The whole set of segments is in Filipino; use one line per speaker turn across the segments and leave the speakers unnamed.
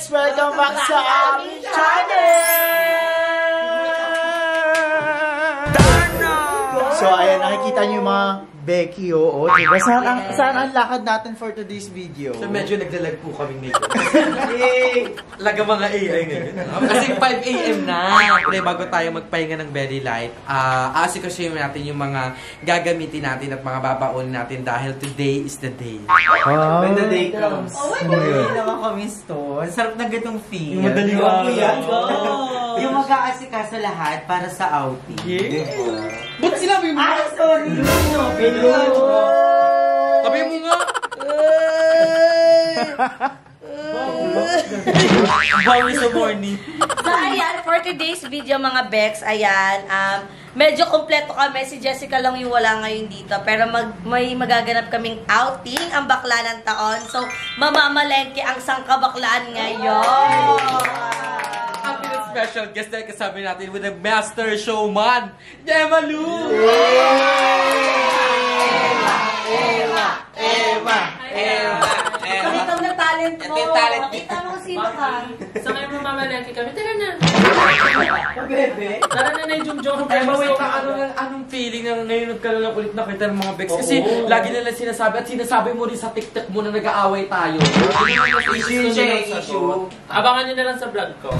Welcome back sa aming channel! So ayan, nakikita niyo yung mga Becky, oo, diba? Saan ang lakad natin for today's video?
So medyo naglalag po kami ngayon. Laga mga AI ngayon. Kasi 5 AM na. Kasi bago tayo magpahinga ng very light, asikasuhin natin yung mga gagamitin natin at mga babaon natin dahil today is the day.
When
the day comes.
Oh my God! Hindi naman kami stone. Sarap na gitong feel.
Yung madaling ako yan.
Yung mag-aasikaso lahat para sa outing.
Yeah.
Ba't sinabi mo? Ah, sorry!
Sabi mo nga! Bawi sa morning.
So ayan, for today's video mga Bex, ayan, medyo kompleto kami. Si Jessica lang yung wala ngayon dito. Pero may magaganap kaming outing, ang bakla ng taon. So, mamamalengke ang sangkabaklaan ngayon.
Special guest na kasama natin with the master showman, Demalu! Eva!
Pakita mo na talent mo. Pakita mo kung sino ka.
Sa ngayon mamamalaki kami. Tara na.
Bebe?
Tara na na yung jumjong.
Wait ka, anong feeling na ngayon nagkaroon ng ulit na kita ng mga Bex? Kasi lagi nila sinasabi at sinasabi mo rin sa TikTok mo na nag-aaway tayo. Issue.
Abangan nyo na lang sa vlog ko.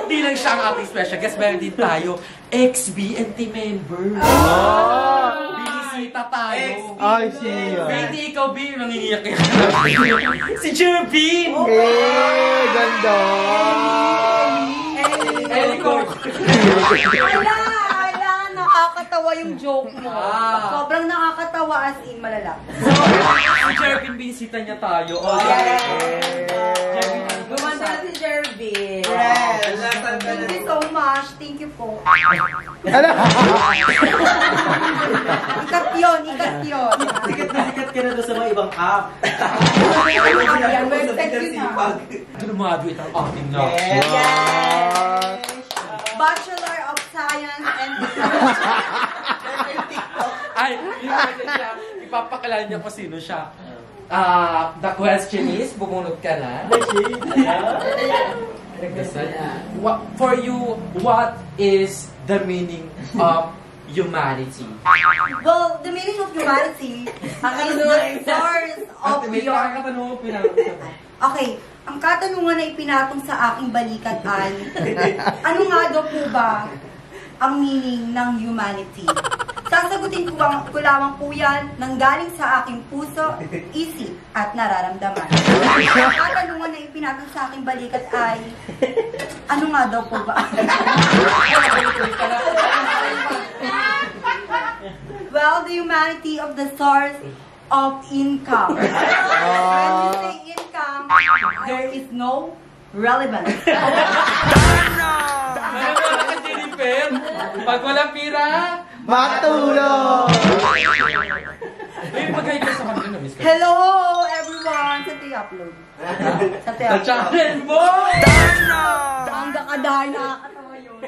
Hindi lang siya ang ating special guest, meron din tayo ex-BNT member. Binisita tayo.
Ay, siya.
Hindi ikaw, B, nangingiyak ka. Si Jerby!
Ganda!
Wala, nakakatawa yung joke mo. Sobrang nakakatawa as in malala.
Si Jerby, binisita niya tayo.
Gumanda si Jerby. Thank you so much. Thank you po. Ikat yun.
Sikat na sikat ka na doon sa mga ibang app.
Graduate ang ating na.
Yes! Bachelor of Science and
Ay, ipapakilala niya kung sino siya. The question is, bumunot ka na. For you, what is the meaning of humanity?
well, the meaning of humanity is the source of your... Okay, ang katanungan na ipinatong sa aking balikat ay, ano nga daw po ba ang meaning ng humanity? Sasagutin ko lamang po yan nanggaling sa aking puso, isip, at nararamdaman. Ang katanungan na ipinatong sa aking balikat ay, ano nga daw po ba? Well, the humanity of the source of income. When you say income, there is no relevance.
Pag walang pira,
Matulog!
Hello, everyone! Sa upload. Sa
channel mo!
Ang kakadahay, nakakatawa yun.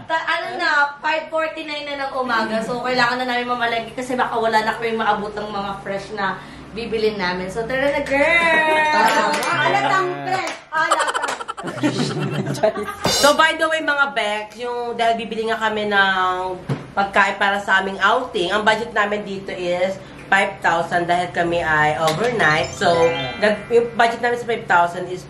Ano na, 5:49 na ng umaga. So, kailangan na namin mamalagi kasi baka wala na kami maabot ng mga fresh na bibilin namin. So, tara na, girl! Alatang fresh! Alatang!
So, by the way, mga Bex, yung dahil bibili nga kami ng pagkain para sa aming outing, ang budget namin dito is 5,000 dahil kami ay overnight. So, yung budget namin sa 5,000 is,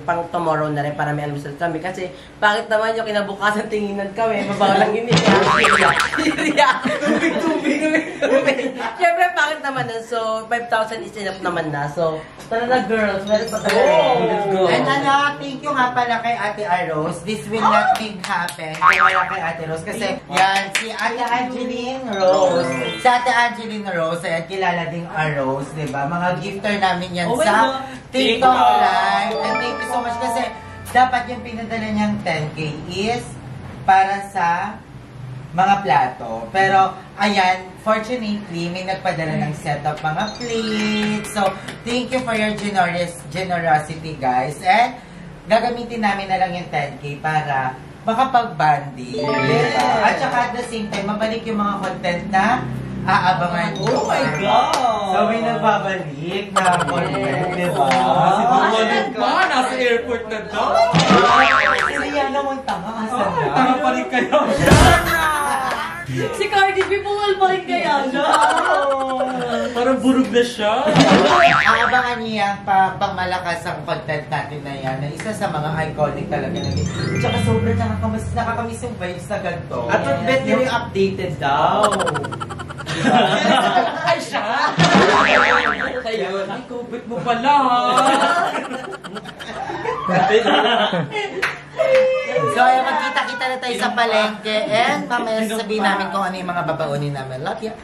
pang tomorrow na rin para may almusal kami. Kasi, bakit naman yung kinabukasan tinginan kami, mabaw lang yun niya. Tubig. Siyempre, pangit naman nun. So, 5,000 is enough naman na. So, tara na girls. Meron pa tayo.
Let's go.
And thank you nga pala kay Ate Aros. This will not happen. Kaya wala kay Ate Rose. Kasi, yan, si Ate Angeline Rose. Si Ate Angeline Rose, ay kilala ding Rose, diba? Mga gifter namin yan sa TikTok Live. And thank you so much kasi dapat yung pinadala niyang 10K is para sa mga plato. Pero, ayan, fortunately, may nagpadala ng set of mga plates. So, thank you for your generosity, guys. And, gagamitin namin na lang yung 10K para makapag-banding. Diba? At saka at the same time, mabalik yung mga content na aabangan nyo.
Oh my God!
So, may nagbabalik na content, diba?
Bumalik ba? Nasa airport na daw.
Siriya naman tanga. Asan na?
Tama pa rin kayo.
Si Cardi B, buwal pa rin kaya siya.
Parang burog na siya.
Aabangan niya pang-malakas ang content natin na yan. Na isa sa mga iconic talaga na yun. Tsaka sobrang nakakamiss yung vibes na ganito.
At bet nyo yung updated daw.
Ay, siya! Ayun. Ay, kubit mo pala, ha?
So, ay magkita-kita na tayo sa palengke. And mamaya sasabihin namin kung ano yung mga babaunin namin. Love ya!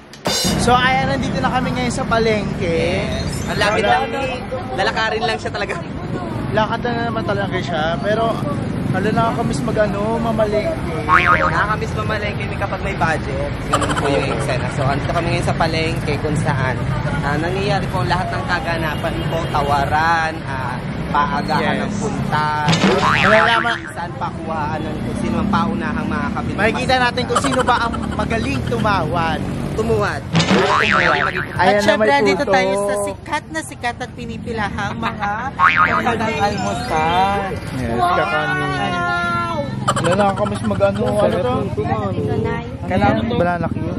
So ayan, nandito na kami ngayon sa palengke.
Ang lapit lang. Lalakarin lang siya talaga.
Lakad na naman talaga siya. Pero, nakakamiss mamalengke.
Nakakamiss mamalengke kapag may budget. Ganun po yung eksena. So, andito kami ngayon sa palengke kung saan nangyayari po lahat ng kaganapan po, tawaran, paagahan ng punta, saan pakuhaan ng kung sino ang paunahang makakabili.
Makikita natin kung sino ba ang magaling tumawad.
Tumuwad.
At
Ayan na
syempre,
may
dito
puto.
tayo sa sikat at pinipilahang mga kakagang almusal.
Yes, kakanin. Wala, nakakamiss ano to? Kailangan banana cue.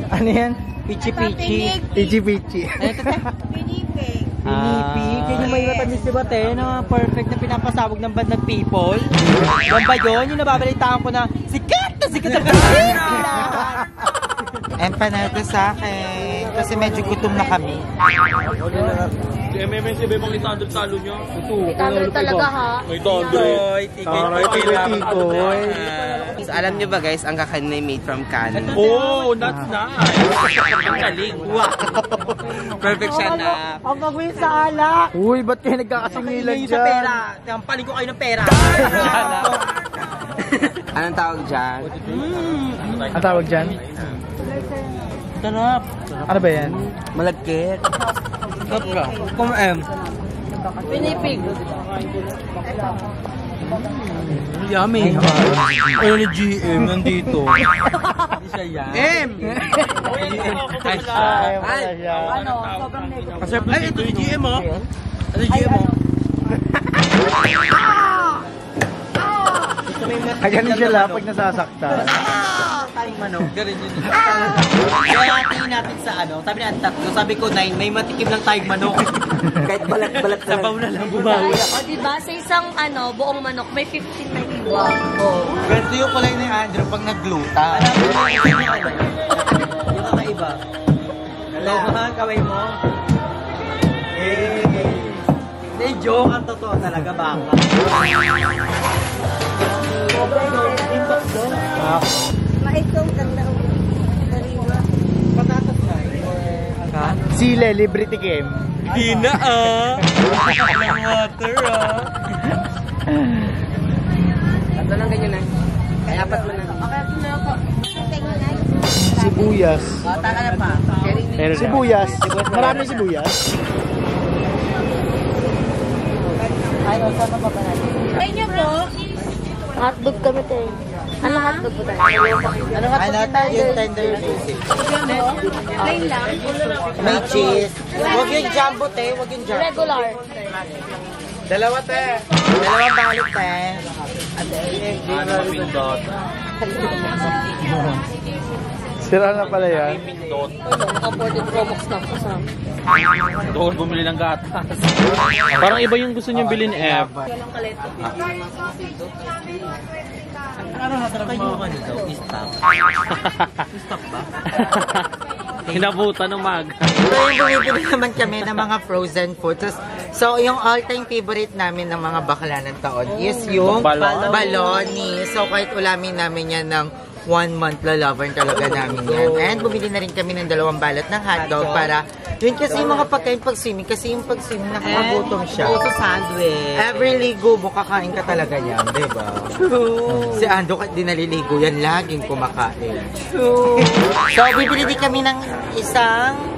Ano yan?
Pichi-pichi.
Pichi-pichi.
Pinipig. Yun yung may matamis diba, te? Na perfect na pinapasabog ng bandang people. Yan ba yun? Yung nababalitaan ko na sikat na Pilipinas!
Empanada sa akin. Kasi medyo gutom na kami.
Si MMS, iba yung 800 talo niya.
Talo talaga ha.
Tikoy,
Tikoy.
So, alam nyo ba guys, ang kakanin ay made from kanin.
Oh, that's nice. Ang galing.
Perfect siya na.
Ang gagawin sa alak.
Uy, ba't kayo nagkakasingilan
Kainin
dyan?
sa pera. Tampaling ko kayo ng pera. Anong tawag dyan?
Ang tawag dyan?
Sarap.
Ano ba yan?
Malagkit. Sarap ka. Kung
Pinipig.
yummy. Ayun ni GM nandito. Hindi siya yan. M!
Ay, wala siya.
Ano, sobrang negative.
Kasi ay, ito si GM oh. Ito si GM oh.
Ay, ganun siya lang pag nasasaktan.
Tayong manok. Ganun yun. Kaya tingin natin sa ano, sabi natin tatlo, sabi ko 9, may matikim lang tayong manok. Kahit balat-balat sabaw na lang bumawi.
O diba, sa isang buong manok, may 15 na iwa.
Ganito yung kulay ni Andrew pag nagluta.
Alam mo na yung ano? Yung kakaiba. Hello, kaway mo. Hindi, joke ang totoo talaga baka.
Maitong ganda ko.
Patatas na
Sile, Liberty Game.
Hindi na water Tatlo lang ganyan eh. Kaya apat mo na.
Sibuyas.
Bata ka na pa.
Sibuyas. Marami sibuyas.
Sa inyo po, hotdog kami tayo. Ano hotdog po tayo?
Ano yung tender music?
Plain lang.
May cheese. Huwag yung jumbo, te. Huwag yung jumbo.
Regular.
Dalawa, te. Dalawang balik, te.
Sira na pala yan.
Afforded Romox na po sa
Doon bumili ng gatas. Parang iba yung gusto niyong bilhin, Ev.
Ano na talaga mga ano daw? Stop. Stop ba?
Hinabutan ng maga.
So, yung bumibili naman kami ng mga frozen foods. So, yung all-time favorite namin ng mga bakla ng taon is yung baloni. So, kahit ulamin namin yan ng 1 month, lalaban talaga namin yan. And bumili na rin kami ng 2 balot ng hotdog para yun kasi yung mga pagkain pag-swimming. Kasi yung pag-swimming nakakagutom siya.
Also sandwich.
Every ligo mo, kakain ka talaga yan, diba? True. Si Ando, di naliligo yan, laging kumakain. True. So, bibili din kami ng isang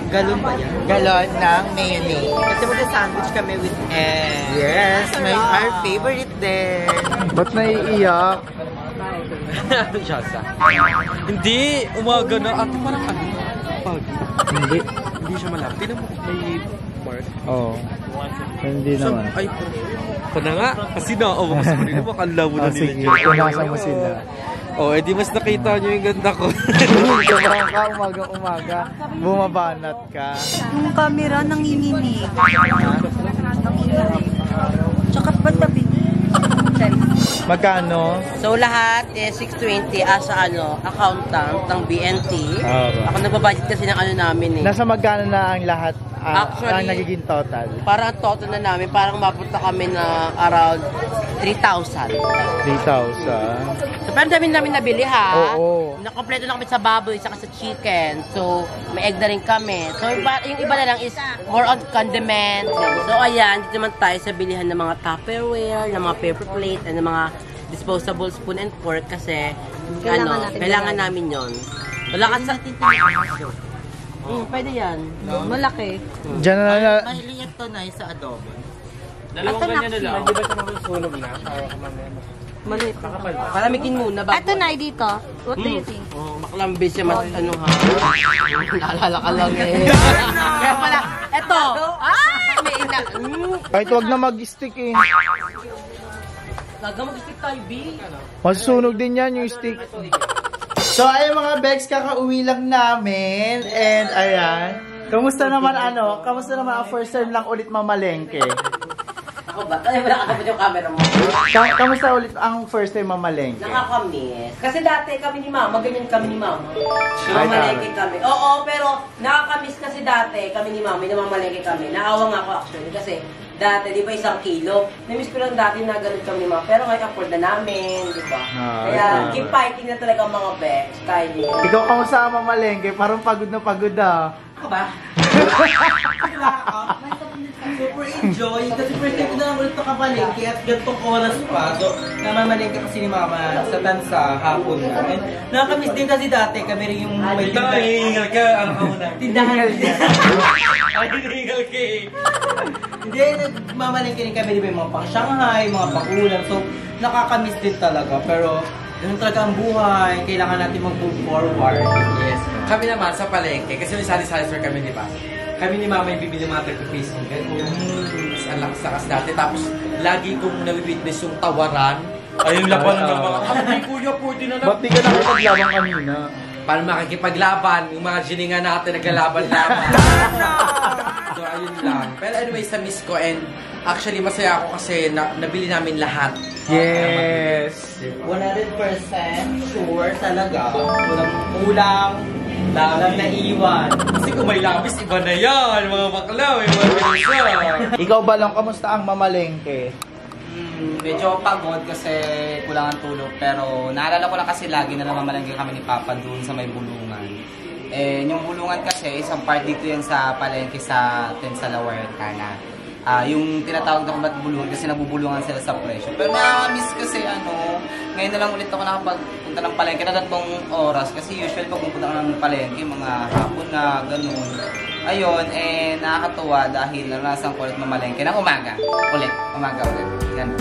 galon ba yan? Galon ng mayonnaise.
Kasi mag-sandwich kami with egg.
Yes, may our favorite din.
Ba't naiiyak?
Hindi, umaga na. At parang ano?
Hindi.
Hindi siya malapit. Tinan mo, may mark.
Oo. Hindi naman.
Ay, ito na nga. Kasi naawang sa kanila. Makalaw mo na nila
Sige,
dyan.
punasa mo sila.
Oh, edi mas nakita nyo yung ganda ko.
Sobrang ka, umaga-umaga. Bumabanat ka.
Yung camera nanginginig. Tsaka ba't tabi?
Magkano?
So lahat is 620 as accountant ng BNT. Ako nagbabudget kasi ng namin eh.
Nasa magkano na ang lahat
Actually,
ang nagiging total?
Parang total na namin, parang mapunta kami na around 3,000.
3,000.
So parang dami namin nabili ha.
Oo.
Nakompleto na kami sa baboy, saka sa chicken. So may egg na rin kami. So yung iba na lang is more on condiment. So ayan, dito naman tayo sa bilihan ng mga Tupperware, ng mga paper plate, and ng mga disposable spoon and fork kasi kailangan namin yon. Wala ka sa... pwede yan. Malaki.
Diyan na
Mahiliit to na sa adobo.
Dalawang ganyan na lang. Hindi ba siya masusunog na?
Maliit. Palamigin muna ba?
Ito na dito. What do you think?
Oh, maklambis siya ha. Naalala ka lang eh. Kaya pala, eto. May ina.
kahit wag na mag-stick eh.
Laga mag-stick tayo, B.
Masusunog din yan yung stick. So, ayun mga Bex, kakauwi lang namin. And, ayan. Kamusta naman Kamusta naman ang first time lang ulit mamalengke?
Ako ba? Ay, wala ka yung camera mo.
Kamusta ulit ang first time mamalengke?
Nakakamiss. Kasi dati kami ni Mama, ganyan kami ni Mama. Namamalengke kami. Oo, pero nakakamiss kasi dati kami ni Mama, namamalengke kami. Naawa nga ako actually kasi dati, di ba 1 kilo? Namiss ko lang dati na ganun kami ni Mama. Pero ngayon afford na namin, di ba? Kaya keep fighting na talaga ang mga Bex. Kaya niyo.
Ikaw, kamusta ang mamalengke? Parang pagod na pagod ah.
Ako ba? Super enjoy kasi first time ko na lang ulit nakamalengke at gantong oras pa. So, namamalengke kasi ni Mama sa tansa hapon na. And nakakamiss din kasi dati kami rin yung may tindahan.
Hingal ka, ano ka muna?
Tindahan.
Hingal ka eh.
Hindi, nagmamalengke rin kami rin mga pang Shanghai, mga pang ulam. So, nakakamiss din talaga. Pero, ganun talaga ang buhay. Kailangan natin mag-move forward.
Yes. Kami naman sa palengke, kasi may sari-sari store kami, di ba? Kami ni Mama yung bibili mga tagpo-piece ng ganun. Mas ang lakas-lakas dati. Tapos, lagi kong nabibitness yung tawaran. Ay, yung laban ng mga, hindi kuya, pwede na lang.
Ba't di ka nakipaglaban kanina?
Para makikipaglaban, yung mga giningan natin naglalaban-laban. So, ayun lang. Pero anyway, sa miss ko and actually masaya ako kasi nabili namin lahat.
Yes!
100% sure talaga. Walang kulang. Walang naiwan.
Kasi kung may labis, iba na yan. Mga bakla, may mga ganyan.
Ikaw ba lang, kamusta ang mamalengke?
Medyo pagod kasi kulang ang tulog. Pero naalala ko lang kasi lagi na namamalengke kami ni Papa doon sa may bulungan. Eh, yung bulungan kasi, isang part dito yan sa palengke sa Lawartana. Yung tinatawag na ba't bulungan kasi nabubulungan sila sa presyo. Pero nakamiss kasi ngayon na lang ulit ako nakapagpunta ng palengke na 3 oras. Kasi usually pag pupunta ka ng palengke, mga hapon na ganun. Ayun, nakakatuwa dahil naranasan ko ulit mamalengke ng umaga. Umaga ulit. Ganun.